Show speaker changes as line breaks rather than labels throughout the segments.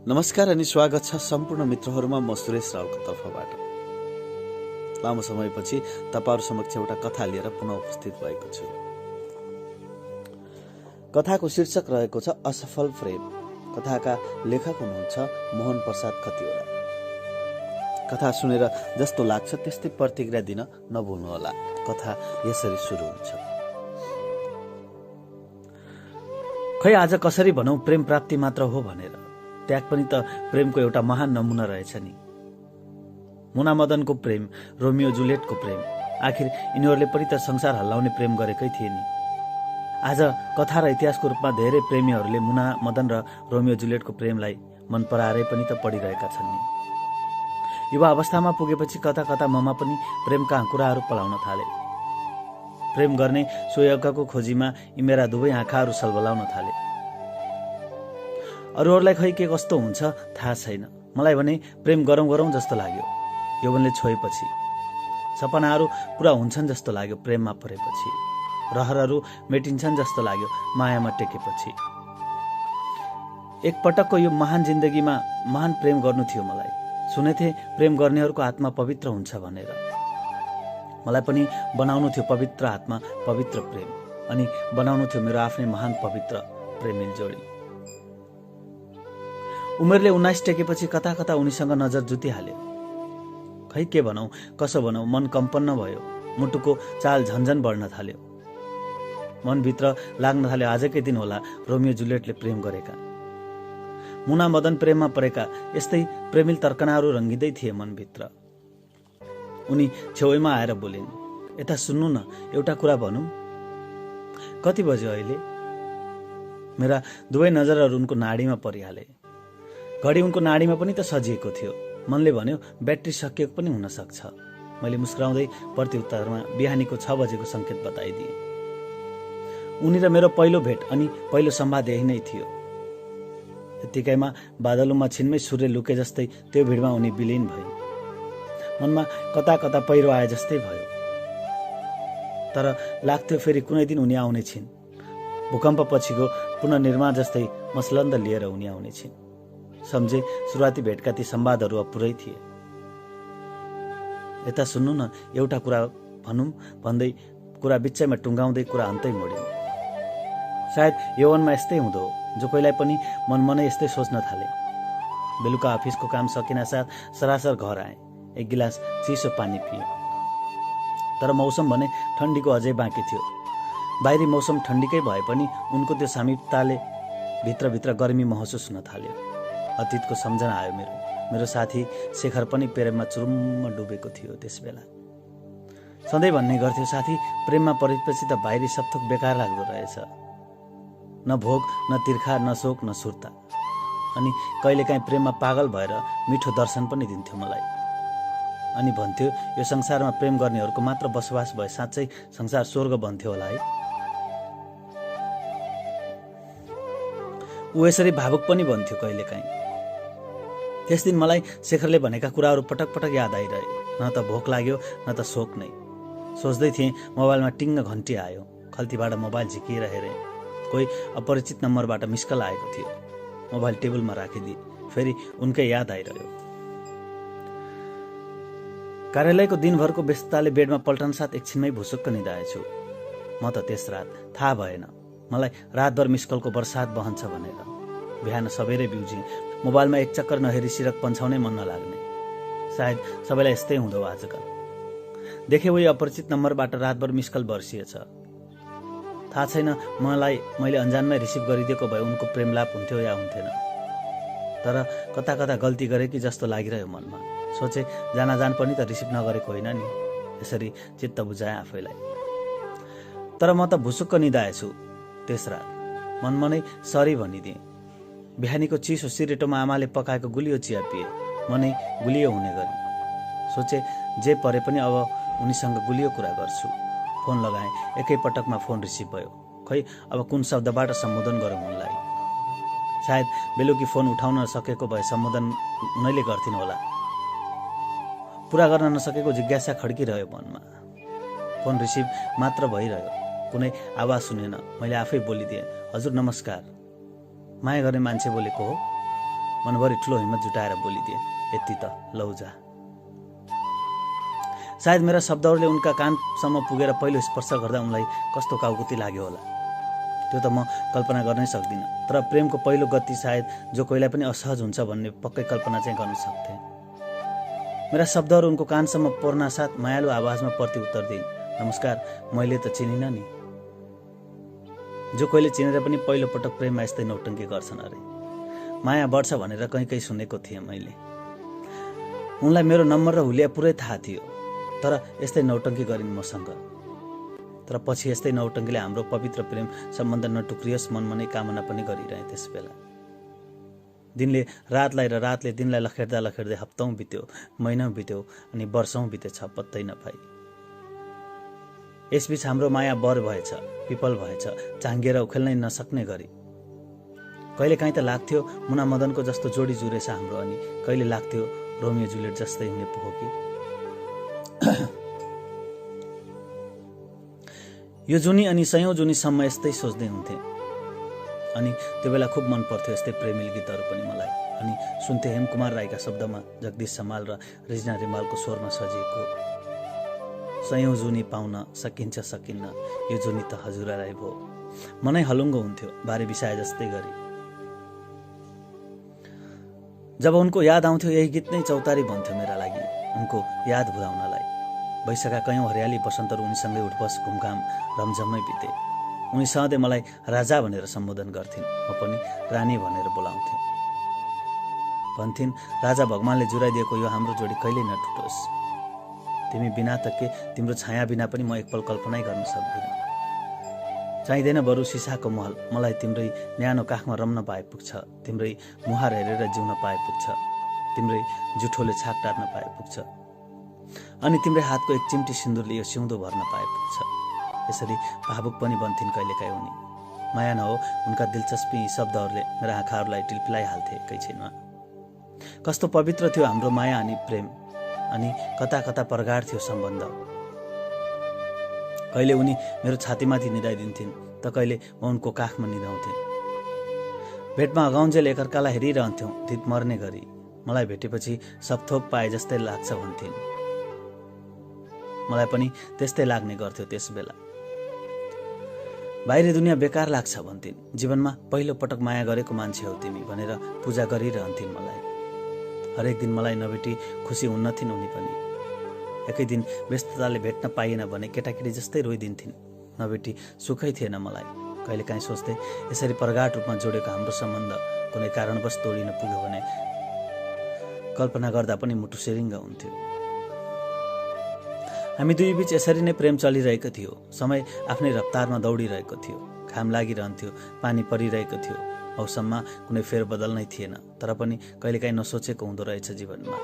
नमस्कार अनि स्वागत छ सम्पूर्ण मित्रहरूमा म सुरेश रावको तर्फबाट। लामो समयपछि तपाईहरु समक्ष एउटा कथा लिएर पुनः उपस्थित भएको छु। कथाको शीर्षक रहेको छ असफल प्रेम। कथाका लेखक हुनुहुन्छ मोहन प्रसाद खतिवडा। कथा सुनेर जस्तो लाग्छ त्यस्तै प्रतिक्रिया दिन नभुल्नुहोला। कथा यसरी सुरु हुन्छ। खै आज कसरी भनौं प्रेम प्राप्ति मात्र हो भनेर। त्याग पनि त प्रेमको एउटा महान नमुना रहेछ नि। मुना मदनको प्रेम, रोमियो जुलियटको प्रेम, आखिर यिनीहरूले पनि त संसार हल्लाउने प्रेम गरेकै थिए नि। आज कथा र इतिहासको रूपमा धेरै प्रेमीहरूले मुना मदन र रोमियो जुलियटको प्रेमलाई मन पराएरै पनि त पढिरहेका छन् नि। युवा अवस्थामा पुगेपछि कता कता ममा पनि प्रेमका कुराहरू पलाउन थाले। प्रेम गर्ने सोयौकाको खोजीमा यी मेरा दुवै आँखाहरू सलबलाउन थाले। अरूहरूलाई खै के कस्तो हुन्छ थाहा छैन, मलाई भने प्रेम गरौँ गरौँ जस्तो लाग्यो यौवनले छोएपछि। सपनाहरू पुरा हुन्छन् जस्तो लाग्यो प्रेममा परेपछि। रहरहरू मेटिन्छन् जस्तो लाग्यो मायामा टेकेपछि। एक पटकको यो महान जिन्दगीमा महान प्रेम गर्नु थियो मलाई। सुनेथे प्रेम गर्नेहरूको आत्मा पवित्र हुन्छ भनेर। मलाई पनि बनाउनु थियो पवित्र आत्मा, पवित्र प्रेम, अनि बनाउनु थियो मेरो आफ्नै महान पवित्र प्रेमिल जोडी। उमेरले 19 टेकेपछि कता कता उनीसँग नजर जुतिहाल्यो। खै के भनौं कसो भनौं, मन कम्पन्न भयो। मुटुको चाल झन्झन बढ्न थाल्यो। मनभित्र लाग्न थाल्यो आजकै दिन होला रोमियो जुलियटले प्रेम गरेका। मुना मदन प्रेममा परेका यस्तै प्रेमिल तर्कनाहरू रङ्गिँदै थिए मनभित्र। उनी छेउमा आएर बोलिन्, यता सुन्नु न, एउटा कुरा भनौं। कति बज्यो अहिले? मेरा दुवै नजरहरू उनको नाडीमा परिहाले। घडी उनको नाडीमा पनि त सजिएको थियो। मनले भन्यो ब्याट्री सकिएको पनि हुन सक्छ। मैले मुस्कुराउँदै प्रत्युत्तरमा बिहानीको 6 बजेको संकेत बताइदिए। उनी र मेरो पहिलो भेट अनि पहिलो संवाद यही नै थियो। यतिकैमा बादलुमा छिनमै सूर्य लुके जस्तै त्यो भिडमा उनी विलीन भए। मनमा कता कता पहिरो आए जस्तै भयो। तर लाग्थ्यो फेरि कुनै दिन उनी आउने छिन्। भूकम्प पछिको पुनर्निर्माण जस्तै मसलन्द लिएर उनी आउने छिन्। सम्झे सुरुवाती भेटका ती संवादहरू अपुरै थिए। यता सुन्नु न, एउटा कुरा भनौं भन्दै कुरा बिच्चैमा टुङ्गाउँदै कुरा अन्तै मोडिन्। सायद यौवनमा यस्तै हुँदो हो, जो कोहीलाई पनि मनमनै यस्तै सोच्न थाले। बेलुका अफिसको काम सकिनासाथ सरासर घर आए। एक गिलास चिसो पानी पिए। तर मौसम भने ठण्डीको अझै बाँकी थियो। बाहिरी मौसम ठण्डीकै भए पनि उनको त्यो सामिप्यताले भित्रभित्र गर्मी महसुस हुन थाल्यो। अतीतको सम्झना आयो मेरो साथी शेखर पनि प्रेममा चुरुम्म डुबेको थियो त्यस बेला। सधैँ भन्ने गर्थ्यो, साथी प्रेममा परेपछि त बाहिरी सब थोक बेकार लाग्दो रहेछ। न भोग, न तिर्खा, न शोक, न सुर्ता। अनि कहिलेकाहीँ प्रेममा पागल भएर मिठो दर्शन पनि दिन्थ्यो मलाई। अनि भन्थ्यो यो संसारमा प्रेम गर्नेहरूको मात्र बसोबास भए साँच्चै संसार स्वर्ग बन्थ्यो होला है। ऊ यसरी भावुक पनि भन्थ्यो कहिलेकाहीँ। त्यस दिन मलाई शेखरले भनेका कुराहरू पटक पटक याद आइरहे। न त भोक लाग्यो न त शोक नै। सोच्दै थिएँ, मोबाइलमा टिङ्ग घन्टी आयो। खल्तीबाट मोबाइल झिकिएर हेरेँ। कोही अपरिचित नम्बरबाट मिसकल आएको थियो। मोबाइल टेबलमा राखिदिए। फेरि उनकै याद आइरह्यो। कार्यालयको दिनभरको व्यस्तताले बेडमा पल्टन साथ एकछिनमै भुसुक्क निदाएछु। म त त्यस रात थाहा भएन मलाई रातभर मिसकलको बर्सात बहन्छ भनेर। बिहान सबेरै बिउझेँ। मोबाइलमा एक चक्कर नहेरी सिरक पन्छाउनै मन नलाग्ने। सायद सबैलाई यस्तै हुँदो आजकल। देखे उही अपरिचित नम्बरबाट रातभर मिसकल बर्सिएछ। थाहा छैन मैले अन्जानमै रिसिभ गरिदिएको भए उनको प्रेमलाप हुन्थ्यो या हुन्थेन। तर कता कता गल्ती गरे कि जस्तो लागिरह्यो मनमा। सोचे जान पनि त रिसिभ नगरेको होइन नि। यसरी चित्त बुझाएँ आफैलाई। तर म त भुसुक्क निदाएछु त्यस रात। मनमा नै सरी भनिदिएँ। बिहानीको चिसो सिरेटोमा आमाले पकाएको गुलियो चिया पिए। म नै गुलियो हुने गरी सोचे जे परे पनि अब उनीसँग गुलियो कुरा गर्छु। फोन लगाएँ। एकै पटकमा फोन रिसिभ भयो। खै अब कुन शब्दबाट सम्बोधन गरौँ उनलाई। सायद बेलुकी फोन उठाउन नसकेको भए सम्बोधन उनैले गर्थिन् होला। पुरा गर्न नसकेको जिज्ञासा खड्किरह्यो मनमा। फोन रिसिभ मात्र भइरह्यो। कुनै आवाज सुनेन। मैले आफै बोलिदिएँ, हजुर नमस्कार। माया गर्ने मान्छे बोलेको हो? मनभरि ठुलो हिम्मत जुटाएर बोलिदिए, यति त लौ जा। सायद मेरा शब्दहरूले उनका कानसम्म पुगेर पहिलो स्पर्श गर्दा उनलाई कस्तो काउकुती लाग्यो होला, त्यो त म कल्पना गर्नै सक्दिनँ। तर प्रेमको पहिलो गति सायद जो कोहीलाई पनि असहज हुन्छ भन्ने पक्कै कल्पना चाहिँ गर्न सक्थे। मेरा शब्दहरू उनको कानसम्म पर्नासाथ मायालु आवाजमा प्रत्युत्तर दिइन्, नमस्कार, मैले त चिनिनँ नि। जो कोहीले चिनेर पनि पहिलो पटक प्रेममा यस्तै नौटङ्की गर्छन् अरे। माया बढ्छ भनेर कहीँ सुनेको थिएँ मैले। उनलाई मेरो नम्बर र हुलिया पुरै थाहा थियो, तर यस्तै नौटङ्की गरिन् मसँग। तर पछि यस्तै नौटङ्कीले हाम्रो पवित्र प्रेम सम्बन्ध नटुक्रियोस् मनमा नै कामना पनि गरिरहे। त्यस बेला दिनले रातलाई र रातले दिनलाई लखेड्दा लखेड्दै हप्तौँ बित्यो, महिनौँ बित्यो अनि वर्षौँ बितेछ, पत्तै नपाई। यसबीच हाम्रो माया बर भएछ, पिपल भएछ, चाङ्गिएर उखेल्नै नसक्ने गरी। कहिलेकाहीँ त लाग्थ्यो मुना मदनको जस्तो जोडी जुरेछ हाम्रो, अनि कहिले लाग्थ्यो रोमियो जुलियट जस्तै हुने पो हो कि। यो जुनी अनि सयौं जुनीसम्म यस्तै सोच्दै हुन्थे। अनि त्यो बेला खुब मन पर्थ्यो यस्तै प्रेमिल गीतहरू पनि मलाई। अनि सुन्थे हेमकुमार राईका शब्दमा जगदीश समाल र रिजना रिमालको स्वरमा सजिएको सयौं जुनी पाउन सकिन्छ सकिन्न, यो जुनी त हजुरलाई भो। मनै हलुङ्गो हुन्थ्यो बारे बिसाए जस्तै गरी। जब उनको याद आउँथ्यो यही गीत नै चौतारी भन्थ्यो मेरा लागि, उनको याद भुलाउनलाई। वैशाखा कयौं हरियाली बसन्तहरू उनीसँगै उठबस घुमघाम रमझममै बिते। उनी सधैँ मलाई राजा भनेर सम्बोधन गर्थिन्, म पनि रानी भनेर बोलाउँथे। भन्थिन्, राजा भगवानले जुराइदिएको यो हाम्रो जोडी कहिल्यै नटुटोस्। तिमी बिना त के, तिम्रो छाया बिना पनि म एकपल कल्पनै गर्न सक्दिनँ। चाहिँदैन बरु सिसाको महल, मलाई तिम्रै न्यानो काखमा रम्न पाए पुग्छ, तिम्रै मुहार हेरेर जिउन पाए पुग्छ, तिम्रै जुठोले छाक टार्न पाए पुग्छ, अनि तिम्रै हातको एक चिम्टी सिन्दुरले यो सिउँदो भर्न पाए पुग्छ। यसरी भावुक पनि बन्थिन् कहिलेकाहीँ उनी। माया नहो, उनका दिलचस्पी शब्दहरूले मेरा आँखाहरूलाई टिल्पिलाइहाल्थे एकैछिनमा। कस्तो पवित्र थियो हाम्रो माया अनि प्रेम, अनि कता कता प्रगाढ थियो सम्बन्ध। कहिले उनी मेरो छातीमाथि निदाइदिन्थिन् त कहिले म उनको काखमा निदाउँथेँ। भेटमा अगाउन्जेल एकअर्कालाई हेरिरहन्थ्यौँ धित मर्ने गरी। मलाई भेटेपछि सब थोक पाए जस्तै लाग्छ भन्थिन्। मलाई पनि त्यस्तै लाग्ने गर्थ्यो त्यस बेला। बाहिरी दुनियाँ बेकार लाग्छ भन्थिन्, जीवनमा पहिलो पटक माया गरेको मान्छे हौ तिमी भनेर पूजा गरिरहन्थिन् मलाई। हरेक दिन मलाई नभेटी खुसी हुन्नथिन् उनी पनि। एकै दिन व्यस्तताले भेट्न पाइएन भने केटाकेटी जस्तै रोइदिन्थिन्। नभेटी सुखै थिएन मलाई। कहिलेकाहीँ सोच्थे यसरी प्रगाढ रूपमा जोडेको हाम्रो सम्बन्ध कुनै कारणवश तोडिन पुग्यो भने कल्पना गर्दा पनि मुटु सेरिङ्ग हुन्थ्यो। हामी दुई बीच यसरी नै प्रेम चलिरहेको थियो। समय आफ्नै रफ्तारमा दौडिरहेको थियो। घाम लागिरहन्थ्यो, पानी परिरहेको थियो। मौसममा कुनै फेरबदल नै थिएन, तर पनि कहिलेकाहीँ नसोचेको हुँदो रहेछ जीवनमा।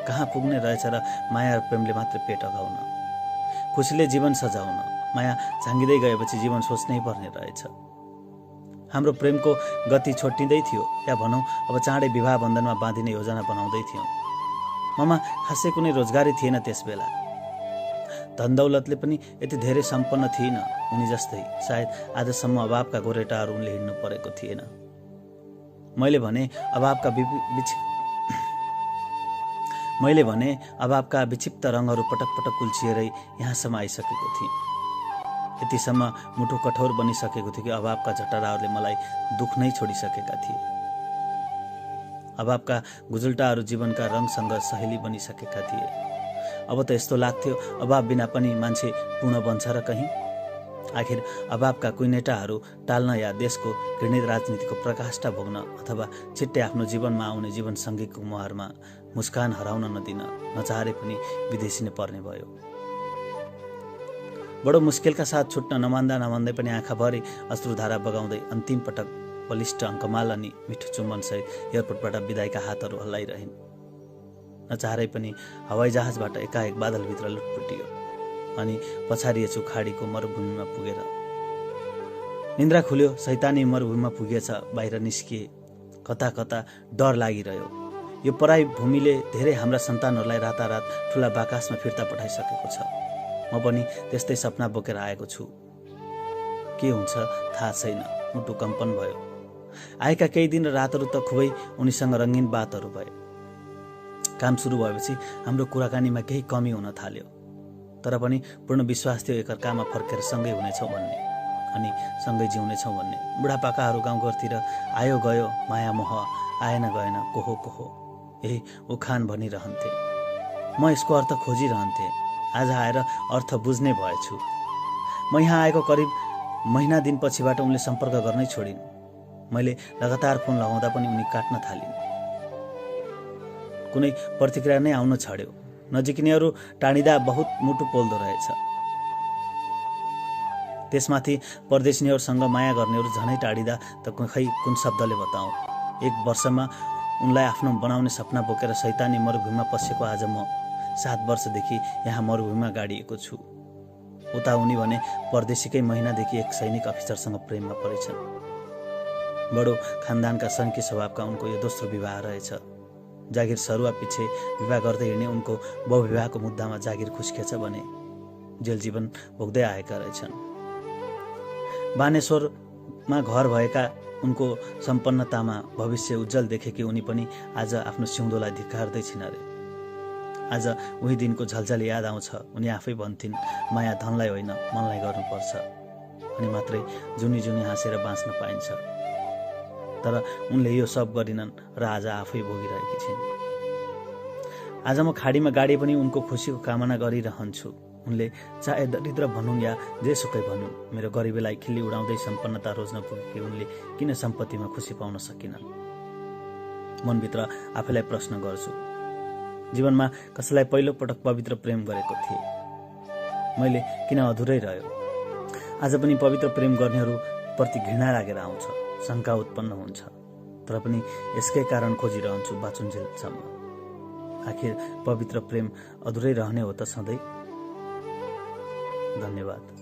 कहाँ पुग्ने रहेछ र माया र प्रेमले मात्र पेट अगाउन, खुसीले जीवन सजाउन। माया झाँगिँदै गएपछि जीवन सोच्नै पर्ने रहेछ। हाम्रो प्रेमको गति छोटिँदै थियो, या भनौँ अब चाँडै विवाह बन्धनमा बाँधिने योजना बनाउँदै थियौँ। ममा खासै कुनै रोजगारी थिएन त्यस बेला। धनदौलतले पनि यति धेरै सम्पन्न थिइन उनी जस्तै। सायद आजसम्म अभावका गोरेटाहरू उनले हिँड्नु परेको थिएन। मैले भने अभावका विक्षिप्त रङहरू पटक पटक कुल्चिएरै यहाँसम्म आइसकेको थिएँ। यतिसम्म मुटु कठोर बनिसकेको थियो कि अभावका झटराहरूले मलाई दुख नै छोडिसकेका थिए। अभावका गुजुल्टाहरू जीवनका रङसँग सहेली बनिसकेका थिए। अब त यस्तो लाग्थ्यो अभाव बिना पनि मान्छे पूर्ण बन्छ र कहीँ। आखिर अभावका कुइनेटाहरू टाल्न या देशको घृणित राजनीतिको प्रकाष्ठा भोग्न अथवा छिट्टै आफ्नो जीवनमा आउने जीवनसङ्गीको मुहारमा मुस्कान हराउन नदिन नचाहरे पनि विदेशी नै पर्ने भयो। बडो मुस्किलका साथ छुट्न नमान्दै पनि आँखाभरि अश्रुधारा बगाउँदै अन्तिम पटक बलिष्ठ अङ्कमाल अनि मिठो चुम्बनसहित एयरपोर्टबाट बिदाईका हातहरू हल्लाइरहन्। नचाहरै पनि हवाईजहाजबाट एकाएक बादलभित्र लुटपुटियो अनि पछारिएछु खाडीको मरुभूमिमा पुगेर। निन्द्रा खुल्यो, शैतानी मरुभूमिमा पुगेछ, बाहिर निस्किए। कता कता डर लागिरह्यो। यो पराई भूमिले धेरै हाम्रा सन्तानहरूलाई रातारात ठुला बाकासमा फिर्ता पठाइसकेको छ। म पनि त्यस्तै सपना बोकेर आएको छु। के हुन्छ थाहा छैन, मुटु कम्पन भयो। आएका केही दिन र रातहरू त खुबै उनीसँग रङ्गीन बातहरू भए। काम सुरु भएपछि हाम्रो कुराकानीमा केही कमी हुन थाल्यो, तर पनि पूर्ण विश्वास थियो एकअर्कामा फर्केर सँगै हुनेछौँ भन्ने अनि सँगै जिउनेछौँ भन्ने। बुढापाकाहरू गाउँघरतिर आयो गयो, माया मोह आएन गएन, कोहो कोहो यही उखान भनिरहन्थे। म यसको अर्थ खोजिरहन्थेँ। आज आएर अर्थ बुझ्ने भएछु। म यहाँ आएको करिब महिना दिनपछिबाट उनले सम्पर्क गर्नै छोडिन्। मैले लगातार फोन लगाउँदा पनि उनी काट्न थालिन्। कुनै प्रतिक्रिया नै आउन छाड्यो। नजिकिनेहरू टाढिँदा बहुत मुटु पोल्दो रहेछ। त्यसमाथि परदेशिनीहरूसँग माया गर्नेहरू झनै टाढिँदा त खै कुन शब्दले बताउँ। 1 वर्षमा उनलाई आफ्नो बनाउने सपना बोकेर शैतानी मरुभूमिमा पसेको आज म 7 वर्षदेखि यहाँ मरुभूमिमा गाडिएको छु। उता उनी भने परदेशीकै महिनादेखि एक सैनिक अफिसरसँग प्रेममा परेछन्। बडो खानदानका सन्की स्वभावका उनको यो दोस्रो विवाह रहेछ। जागिर सरुवा पछि विवाह गर्दै हिँड्ने उनको बहुविवाहको मुद्दामा जागिर खुस्किएछ भने जेल जीवन भोग्दै आएका रहेछन्। बानेश्वरमा घर भएका उनको सम्पन्नतामा भविष्य उज्जवल देखेकी उनी पनि आज आफ्नो सिउँदोलाई धिक्कार्दैछिन् अरे। आज उही दिनको झलझल याद आउँछ। उनी आफै भन्थिन्, माया धनलाई होइन मनलाई गर्नुपर्छ, अनि मात्रै जुनी जुनी हाँसेर बाँच्न पाइन्छ। तर उनले यो सब गरिनन् र आज आफै भोगिरहेकी छिन्। आज म खाडीमा गाडी पनि उनको खुसीको कामना गरिरहन्छु। उनले चाहे दरिद्र भनुन् या जेसुकै भनुन्, मेरो गरिबीलाई खिल्ली उडाउँदै सम्पन्नता रोज्न पुगेकी उनले किन सम्पत्तिमा खुसी पाउन सकिनन्? मनभित्र आफैलाई प्रश्न गर्छु। जीवनमा कसैलाई पहिलो पटक पवित्र प्रेम गरेको थिएँ मैले, किन अधुरै रह्यो? आज पनि पवित्र प्रेम गर्नेहरू प्रति घृणा लागेर आउँछ, शङ्का उत्पन्न हुन्छ। तर पनि यसकै कारण खोजिरहन्छु बाँचुन्जेलसम्म। आखिर पवित्र प्रेम अधुरै रहने हो त सधैँ? धन्यवाद।